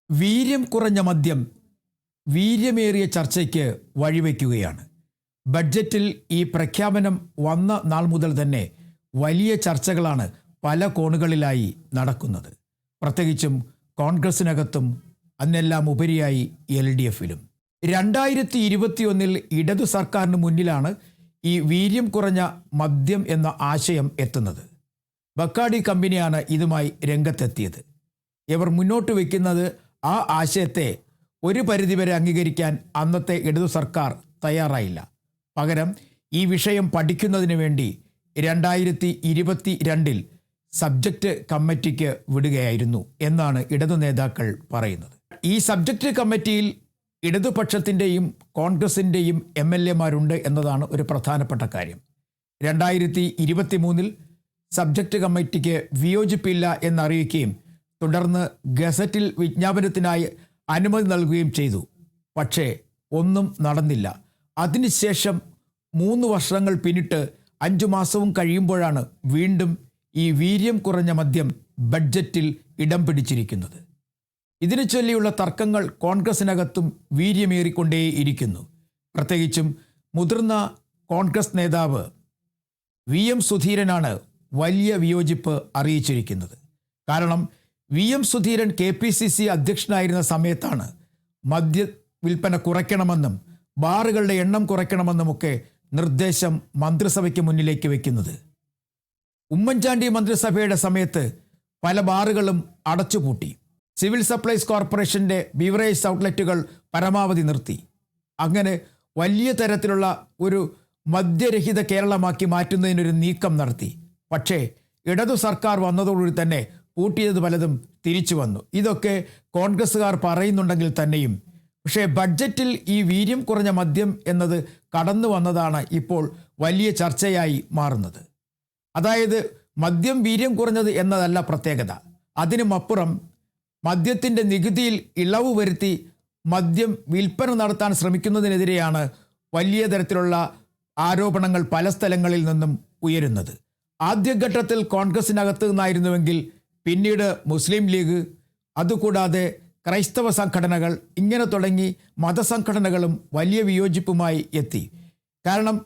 വീര്യം കുറഞ്ഞ മദ്യം വീര്യമേറിയ ചർച്ചയ്ക്ക് വഴിവെക്കുകയാണ്. ബഡ്ജറ്റിൽ ഈ പ്രഖ്യാപനം വന്ന നാൾ മുതൽ തന്നെ വലിയ ചർച്ചകളാണ് പല കോണുകളിലായി നടക്കുന്നത്. പ്രത്യേകിച്ചും കോൺഗ്രസിനകത്തും അതിനെല്ലാം ഉപരിയായി LDFിലും. 2021 ഇടതു സർക്കാരിന് മുന്നിലാണ് ഈ വീര്യം കുറഞ്ഞ മദ്യം എന്ന ആശയം എത്തുന്നത്. ബക്കാഡി കമ്പനിയാണ് ഇതുമായി രംഗത്തെത്തിയത്. ഇവർ മുന്നോട്ട് വയ്ക്കുന്നത് ആ ആശയത്തെ ഒരു പരിധിവരെ അംഗീകരിക്കാൻ അന്നത്തെ ഇടതു സർക്കാർ തയ്യാറായില്ല. പകരം ഈ വിഷയം പഠിക്കുന്നതിന് വേണ്ടി 2022 സബ്ജക്റ്റ് കമ്മിറ്റിക്ക് വിടുകയായിരുന്നു എന്നാണ് ഇടതു നേതാക്കൾ പറയുന്നത്. ഈ സബ്ജക്റ്റ് കമ്മിറ്റിയിൽ ഇടതുപക്ഷത്തിൻ്റെയും കോൺഗ്രസിൻ്റെയും MLAമാരുണ്ട് എന്നതാണ് ഒരു പ്രധാനപ്പെട്ട കാര്യം. 2023 സബ്ജക്റ്റ് കമ്മിറ്റിക്ക് വിയോജിപ്പില്ല എന്നറിയിക്കുകയും തുടർന്ന് ഗസറ്റിൽ വിജ്ഞാപനത്തിനായി അനുമതി നൽകുകയും ചെയ്തു. പക്ഷേ ഒന്നും നടന്നില്ല. അതിനുശേഷം 3 വർഷങ്ങൾ പിന്നിട്ട് 5 മാസവും കഴിയുമ്പോഴാണ് വീണ്ടും ഈ വീര്യം കുറഞ്ഞ മദ്യം ബഡ്ജറ്റിൽ ഇടം പിടിച്ചിരിക്കുന്നത്. ഇതിനെ ചൊല്ലിയുള്ള തർക്കങ്ങൾ കോൺഗ്രസിനകത്തും വീര്യമേറിക്കൊണ്ടേയിരിക്കുന്നു. പ്രത്യേകിച്ചും മുതിർന്ന കോൺഗ്രസ് നേതാവ് VM സുധീരനാണ് വലിയ വിയോജിപ്പ് അറിയിച്ചിരിക്കുന്നത്. കാരണം VM സുധീരൻ KPCC അധ്യക്ഷനായിരുന്ന സമയത്താണ് മദ്യ വിൽപ്പന കുറയ്ക്കണമെന്നും ബാറുകളുടെ എണ്ണം കുറയ്ക്കണമെന്നുമൊക്കെ നിർദ്ദേശം മന്ത്രിസഭയ്ക്ക് മുന്നിലേക്ക് വയ്ക്കുന്നത്. ഉമ്മൻചാണ്ടി മന്ത്രിസഭയുടെ സമയത്ത് പല ബാറുകളും അടച്ചുപൂട്ടി. സിവിൽ സപ്ലൈസ് കോർപ്പറേഷൻ്റെ ബീവറേജ് ഔട്ട്ലെറ്റുകൾ പരമാവധി നിർത്തി. അങ്ങനെ വലിയ തരത്തിലുള്ള ഒരു മദ്യരഹിത കേരളമാക്കി മാറ്റുന്നതിനൊരു നീക്കം നടത്തി. പക്ഷേ ഇടതു സർക്കാർ വന്നതോടുകൂടി തന്നെ പൂട്ടിയത് പലതും തിരിച്ചു വന്നു. ഇതൊക്കെ കോൺഗ്രസ്സുകാർ പറയുന്നുണ്ടെങ്കിൽ തന്നെയും പക്ഷേ ബഡ്ജറ്റിൽ ഈ വീര്യം കുറഞ്ഞ മദ്യം എന്നത് കടന്നു വന്നതാണ് ഇപ്പോൾ വലിയ ചർച്ചയായി മാറുന്നത്. അതായത് മദ്യം വീര്യം കുറഞ്ഞത് എന്നതല്ല പ്രത്യേകത. അതിനുമപ്പുറം മദ്യത്തിൻ്റെ നികുതിയിൽ ഇളവ് വരുത്തി മദ്യം വിൽപ്പന നടത്താൻ ശ്രമിക്കുന്നതിനെതിരെയാണ് വലിയ തരത്തിലുള്ള ആരോപണങ്ങൾ പല സ്ഥലങ്ങളിൽ നിന്നും ഉയരുന്നത്. ആദ്യഘട്ടത്തിൽ കോൺഗ്രസിനകത്ത് നിന്നായിരുന്നുവെങ്കിൽ പിന്നീട് മുസ്ലിം ലീഗ്, അതുകൂടാതെ ക്രൈസ്തവ സംഘടനകൾ, ഇങ്ങനെ തുടങ്ങി മതസംഘടനകളും വലിയ വിയോജിപ്പുമായി എത്തി. കാരണം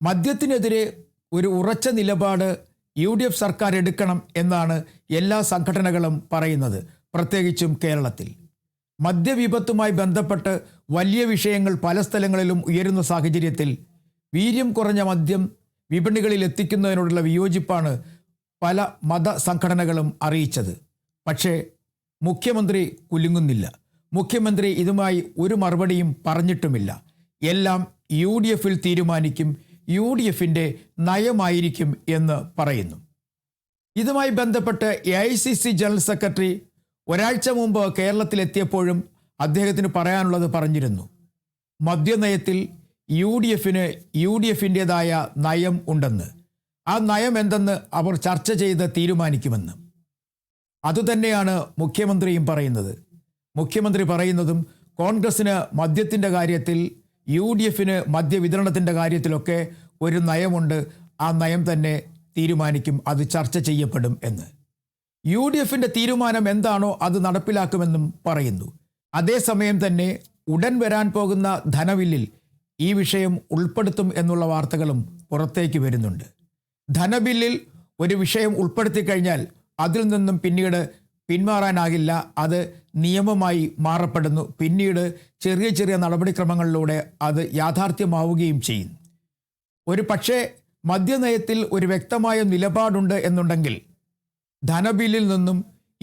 മദ്യത്തിനെതിരെ ഒരു ഉറച്ച നിലപാട് UDF സർക്കാർ എടുക്കണം എന്നാണ് എല്ലാ സംഘടനകളും പറയുന്നത്. പ്രത്യേകിച്ചും കേരളത്തിൽ മദ്യവിപത്തുമായി ബന്ധപ്പെട്ട് വലിയ വിഷയങ്ങൾ പല സ്ഥലങ്ങളിലും ഉയരുന്ന സാഹചര്യത്തിൽ വീര്യം കുറഞ്ഞ മദ്യം വിപണികളിൽ എത്തിക്കുന്നതിനോടുള്ള വിയോജിപ്പാണ് പല മതസംഘടനകളും അറിയിച്ചത്. പക്ഷേ മുഖ്യമന്ത്രി കുലുങ്ങുന്നില്ല. മുഖ്യമന്ത്രി ഇതുമായി ഒരു മറുപടിയും പറഞ്ഞിട്ടുമില്ല. എല്ലാം UDFിൽ തീരുമാനിക്കും, UDFിൻ്റെ നയമായിരിക്കും എന്ന് പറയുന്നു. ഇതുമായി ബന്ധപ്പെട്ട് AICC ജനറൽ സെക്രട്ടറി ഒരാഴ്ച മുമ്പ് കേരളത്തിലെത്തിയപ്പോഴും അദ്ദേഹത്തിന് പറയാനുള്ളത് പറഞ്ഞിരുന്നു. മദ്യനയത്തിൽ UDFിന് UDFിൻ്റെതായ നയം ഉണ്ടെന്ന്, ആ നയം എന്തെന്ന് അവർ ചർച്ച ചെയ്ത് തീരുമാനിക്കുമെന്ന്. അതുതന്നെയാണ് മുഖ്യമന്ത്രിയും പറയുന്നത്. മുഖ്യമന്ത്രി പറയുന്നതും കോൺഗ്രസിന് മദ്യത്തിൻ്റെ കാര്യത്തിൽ, UDFിന് മദ്യവിതരണത്തിൻ്റെ കാര്യത്തിലൊക്കെ ഒരു നയമുണ്ട്, ആ നയം തന്നെ തീരുമാനിക്കും, അത് ചർച്ച ചെയ്യപ്പെടും എന്ന്. UDFിൻ്റെ തീരുമാനം എന്താണോ അത് നടപ്പിലാക്കുമെന്നും പറയുന്നു. അതേസമയം തന്നെ ഉടൻ വരാൻ പോകുന്ന ധനബില്ലിൽ ഈ വിഷയം ഉൾപ്പെടുത്തും എന്നുള്ള വാർത്തകളും പുറത്തേക്ക് വരുന്നുണ്ട്. ധനബില്ലിൽ ഒരു വിഷയം ഉൾപ്പെടുത്തി കഴിഞ്ഞാൽ അതിൽ നിന്നും പിന്നീട് പിന്മാറാനാകില്ല. അത് നിയമമായി മാറപ്പെടുന്നു. പിന്നീട് ചെറിയ ചെറിയ നടപടിക്രമങ്ങളിലൂടെ അത് യാഥാർത്ഥ്യമാവുകയും ചെയ്യും. ഒരു പക്ഷേ മദ്യനയത്തിൽ ഒരു വ്യക്തമായ നിലപാടുണ്ട് എന്നുണ്ടെങ്കിൽ ധനബില്ലിൽ നിന്നും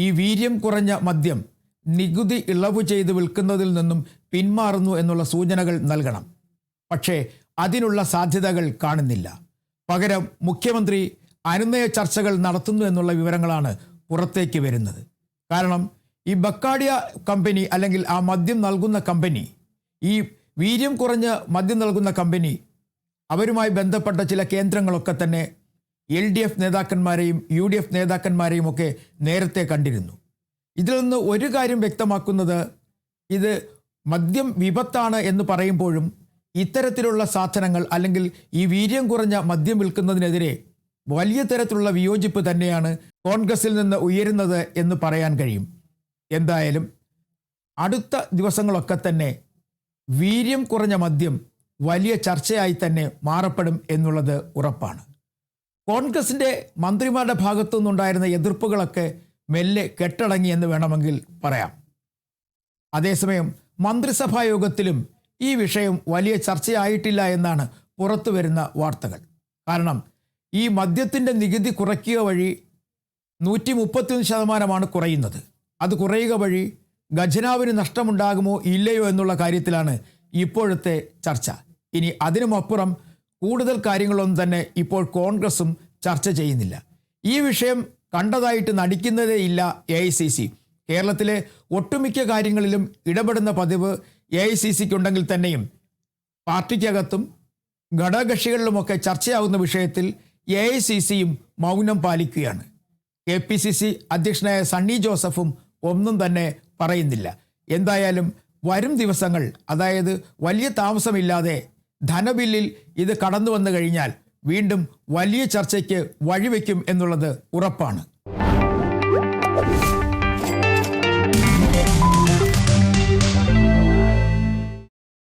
ഈ വീര്യം കുറഞ്ഞ മദ്യം നികുതി ഇളവ് ചെയ്ത് വിൽക്കുന്നതിൽ നിന്നും പിന്മാറുന്നു എന്നുള്ള സൂചനകൾ നൽകണം. പക്ഷേ അതിനുള്ള സാധ്യതകൾ കാണുന്നില്ല. പകരം മുഖ്യമന്ത്രി അനുനയ ചർച്ചകൾ നടത്തുന്നു എന്നുള്ള വിവരങ്ങളാണ് പുറത്തേക്ക് വരുന്നത്. കാരണം ഈ ബക്കാഡിയ കമ്പനി, അല്ലെങ്കിൽ ആ മദ്യം നൽകുന്ന കമ്പനി, ഈ വീര്യം കുറഞ്ഞ മദ്യം നൽകുന്ന കമ്പനി, അവരുമായി ബന്ധപ്പെട്ട ചില കേന്ദ്രങ്ങളൊക്കെ തന്നെ LDF നേതാക്കന്മാരെയും UDF നേതാക്കന്മാരെയും ഒക്കെ നേരത്തെ കണ്ടിരുന്നു. ഇതിൽ നിന്ന് ഒരു കാര്യം വ്യക്തമാക്കുന്നത്, ഇത് മദ്യം വിപത്താണ് എന്ന് പറയുമ്പോഴും ഇത്തരത്തിലുള്ള സാധനങ്ങൾ, അല്ലെങ്കിൽ ഈ വീര്യം കുറഞ്ഞ മദ്യം വിൽക്കുന്നതിനെതിരെ വലിയ തരത്തിലുള്ള വിയോജിപ്പ് തന്നെയാണ് കോൺഗ്രസിൽ നിന്ന് ഉയരുന്നത് എന്ന് പറയാൻ കഴിയും. എന്തായാലും അടുത്ത ദിവസങ്ങളൊക്കെ തന്നെ വീര്യം കുറഞ്ഞ മദ്യം വലിയ ചർച്ചയായി തന്നെ മാറപ്പെടും എന്നുള്ളത് ഉറപ്പാണ്. കോൺഗ്രസിൻ്റെ മന്ത്രിമാരുടെ ഭാഗത്തു നിന്നുണ്ടായിരുന്ന എതിർപ്പുകളൊക്കെ മെല്ലെ കെട്ടടങ്ങിയെന്ന് വേണമെങ്കിൽ പറയാം. അതേസമയം മന്ത്രിസഭാ യോഗത്തിലും ഈ വിഷയം വലിയ ചർച്ചയായിട്ടില്ല എന്നാണ് പുറത്തു വരുന്ന വാർത്തകൾ. കാരണം ഈ മദ്യത്തിൻ്റെ നികുതി കുറയ്ക്കുക വഴി 131% കുറയുന്നത്. അത് കുറയുക വഴി ഖജനാവിന് നഷ്ടമുണ്ടാകുമോ ഇല്ലയോ എന്നുള്ള കാര്യത്തിലാണ് ഇപ്പോഴത്തെ ചർച്ച. ഇനി അതിനുമപ്പുറം കൂടുതൽ കാര്യങ്ങളൊന്നും തന്നെ ഇപ്പോൾ കോൺഗ്രസും ചർച്ച ചെയ്യുന്നില്ല. ഈ വിഷയം കണ്ടതായിട്ട് നടിക്കുന്നതേയില്ല AICC. കേരളത്തിലെ ഒട്ടുമിക്ക കാര്യങ്ങളിലും ഇടപെടുന്ന പതിവ് AICCക്ക് ഉണ്ടെങ്കിൽ തന്നെയും പാർട്ടിക്കകത്തും ഘടകകക്ഷികളിലുമൊക്കെ ചർച്ചയാകുന്ന വിഷയത്തിൽ AICCയും മൗനം പാലിക്കുകയാണ്. KPCC അധ്യക്ഷനായ സണ്ണി ജോസഫും ഒന്നും തന്നെ പറയുന്നില്ല. എന്തായാലും വരും ദിവസങ്ങൾ, അതായത് വലിയ താമസമില്ലാതെ ധനബില്ലിൽ ഇത് കടന്നു വന്നു കഴിഞ്ഞാൽ വീണ്ടും വലിയ ചർച്ചയ്ക്ക് വഴിവെക്കും എന്നുള്ളത് ഉറപ്പാണ്.